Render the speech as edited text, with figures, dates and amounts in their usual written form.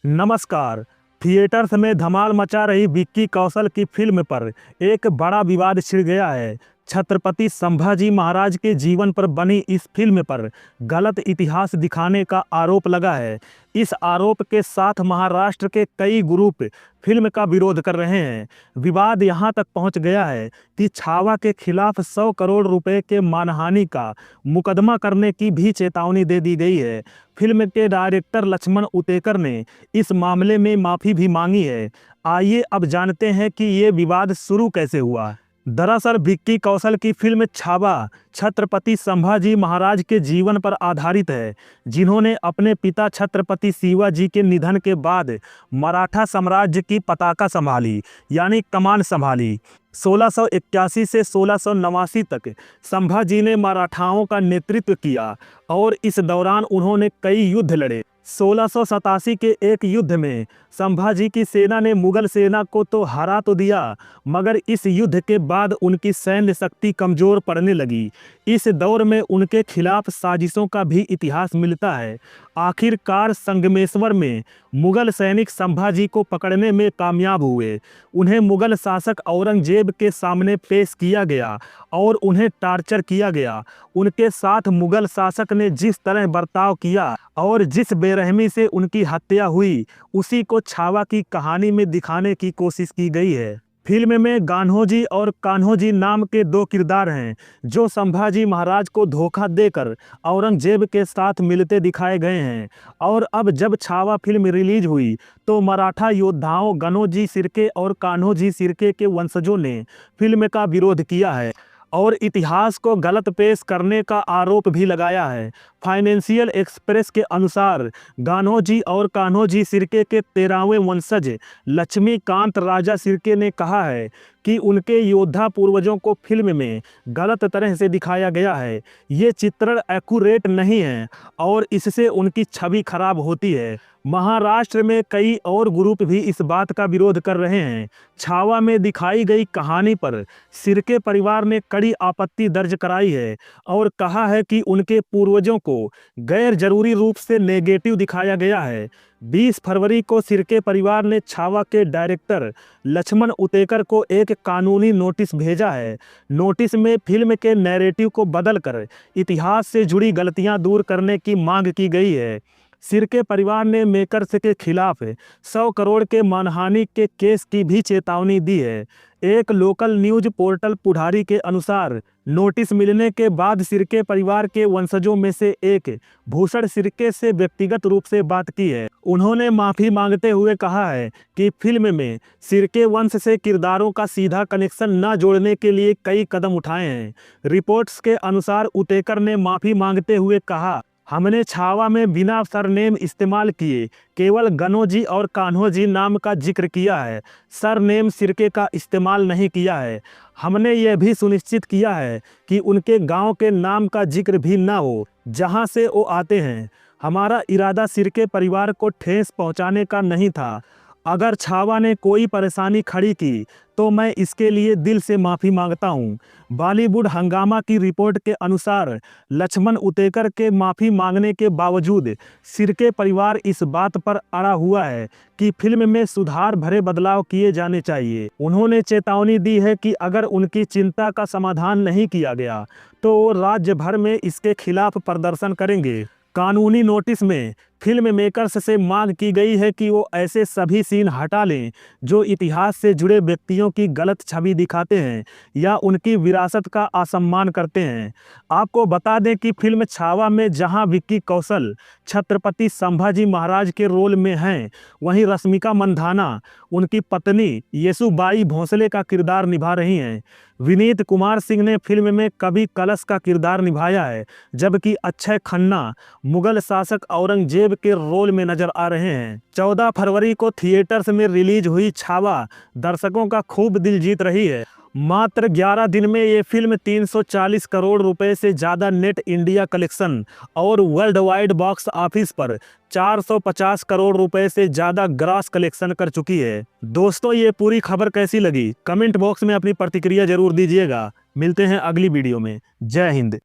नमस्कार। थिएटर्स में धमाल मचा रही विक्की कौशल की फिल्म पर एक बड़ा विवाद छिड़ गया है। छत्रपति संभाजी महाराज के जीवन पर बनी इस फिल्म पर गलत इतिहास दिखाने का आरोप लगा है। इस आरोप के साथ महाराष्ट्र के कई ग्रुप फिल्म का विरोध कर रहे हैं। विवाद यहां तक पहुंच गया है कि छावा के खिलाफ 100 करोड़ रुपए के मानहानि का मुकदमा करने की भी चेतावनी दे दी गई है। फिल्म के डायरेक्टर लक्ष्मण उतेकर ने इस मामले में माफ़ी भी मांगी है। आइए अब जानते हैं कि ये विवाद शुरू कैसे हुआ। दरअसल विक्की कौशल की फिल्म छावा छत्रपति संभाजी महाराज के जीवन पर आधारित है, जिन्होंने अपने पिता छत्रपति शिवाजी के निधन के बाद मराठा साम्राज्य की पताका संभाली, यानी कमान संभाली। 1681 से 1689 तक संभाजी ने मराठाओं का नेतृत्व किया और इस दौरान उन्होंने कई युद्ध लड़े। 1687 के एक युद्ध में संभाजी की सेना ने मुगल सेना को तो हरा तो दिया, मगर इस युद्ध के बाद उनकी सैन्य शक्ति कमजोर पड़ने लगी। इस दौर में उनके खिलाफ साजिशों का भी इतिहास मिलता है। आखिरकार संगमेश्वर में मुगल सैनिक संभाजी को पकड़ने में कामयाब हुए। उन्हें मुगल शासक औरंगजेब के सामने पेश किया गया और उन्हें टार्चर किया गया। उनके साथ मुगल शासक ने जिस तरह बर्ताव किया और जिस बेरहमी से उनकी हत्या हुई, उसी को छावा की कहानी में दिखाने की कोशिश की गई है। फिल्म में गान्होजी और कान्होजी नाम के दो किरदार हैं, जो संभाजी महाराज को धोखा देकर औरंगजेब के साथ मिलते दिखाए गए हैं। और अब जब छावा फिल्म रिलीज हुई तो मराठा योद्धाओं गनोजी सिर्के और कान्होजी सिर्के के वंशजों ने फिल्म का विरोध किया है और इतिहास को गलत पेश करने का आरोप भी लगाया है। फाइनेंशियल एक्सप्रेस के अनुसार गान्होजी और कान्होजी सिर्के के 13वें वंशज लक्ष्मीकांत राजा सिर्के ने कहा है कि उनके योद्धा पूर्वजों को फिल्म में गलत तरह से दिखाया गया है। ये चित्रण एक्यूरेट नहीं है और इससे उनकी छवि खराब होती है। महाराष्ट्र में कई और ग्रुप भी इस बात का विरोध कर रहे हैं। छावा में दिखाई गई कहानी पर सिर्के परिवार ने कड़ी आपत्ति दर्ज कराई है और कहा है कि उनके पूर्वजों को गैर जरूरी रूप से नेगेटिव दिखाया गया है। 20 फरवरी को सिर्के परिवार ने छावा के डायरेक्टर लक्ष्मण उतेकर को एक कानूनी नोटिस भेजा है। नोटिस में फिल्म के नैरेटिव को बदलकर इतिहास से जुड़ी गलतियां दूर करने की मांग की गई है। सिर्के परिवार ने मेकर्स के खिलाफ 100 करोड़ के मानहानि के केस की भी चेतावनी दी है। एक लोकल न्यूज पोर्टल पुढ़ारी के अनुसार नोटिस मिलने के बाद सिर्के परिवार के वंशजों में से एक भूषण सिर्के से व्यक्तिगत रूप से बात की है। उन्होंने माफ़ी मांगते हुए कहा है कि फिल्म में सिर्के वंश से किरदारों का सीधा कनेक्शन न जोड़ने के लिए कई कदम उठाए हैं। रिपोर्ट्स के अनुसार उतेकर ने माफ़ी मांगते हुए कहा, हमने छावा में बिना सरनेम इस्तेमाल किए केवल गनोजी और कान्होजी नाम का जिक्र किया है। सरनेम सिर्के का इस्तेमाल नहीं किया है। हमने यह भी सुनिश्चित किया है कि उनके गांव के नाम का जिक्र भी ना हो जहां से वो आते हैं। हमारा इरादा सिर्के परिवार को ठेस पहुंचाने का नहीं था। अगर छावा ने कोई परेशानी खड़ी की तो मैं इसके लिए दिल से माफ़ी मांगता हूं। बॉलीवुड हंगामा की रिपोर्ट के अनुसार लक्ष्मण उतेकर के माफ़ी मांगने के बावजूद सिर्के परिवार इस बात पर अड़ा हुआ है कि फिल्म में सुधार भरे बदलाव किए जाने चाहिए। उन्होंने चेतावनी दी है कि अगर उनकी चिंता का समाधान नहीं किया गया तो वो राज्य भर में इसके खिलाफ प्रदर्शन करेंगे। कानूनी नोटिस में फिल्म मेकर्स से मांग की गई है कि वो ऐसे सभी सीन हटा लें जो इतिहास से जुड़े व्यक्तियों की गलत छवि दिखाते हैं या उनकी विरासत का असम्मान करते हैं। आपको बता दें कि फिल्म छावा में जहां विक्की कौशल छत्रपति संभाजी महाराज के रोल में हैं, वहीं रश्मिका मंदाना उनकी पत्नी येसुबाई भोंसले का किरदार निभा रही हैं। विनीत कुमार सिंह ने फिल्म में कवि कलश का किरदार निभाया है, जबकि अक्षय खन्ना मुगल शासक औरंगजेब के रोल में नजर आ रहे हैं। 14 फरवरी को थिएटर्स में रिलीज हुई छावा दर्शकों का खूब दिल जीत रही है। मात्र 11 दिन में ये फिल्म 340 करोड़ रुपए से ज़्यादा नेट इंडिया कलेक्शन और वर्ल्ड वाइड बॉक्स ऑफिस पर 450 करोड़ रुपए से ज़्यादा ग्रॉस कलेक्शन कर चुकी है। दोस्तों, ये पूरी खबर कैसी लगी? कमेंट बॉक्स में अपनी प्रतिक्रिया जरूर दीजिएगा। मिलते हैं अगली वीडियो में। जय हिंद।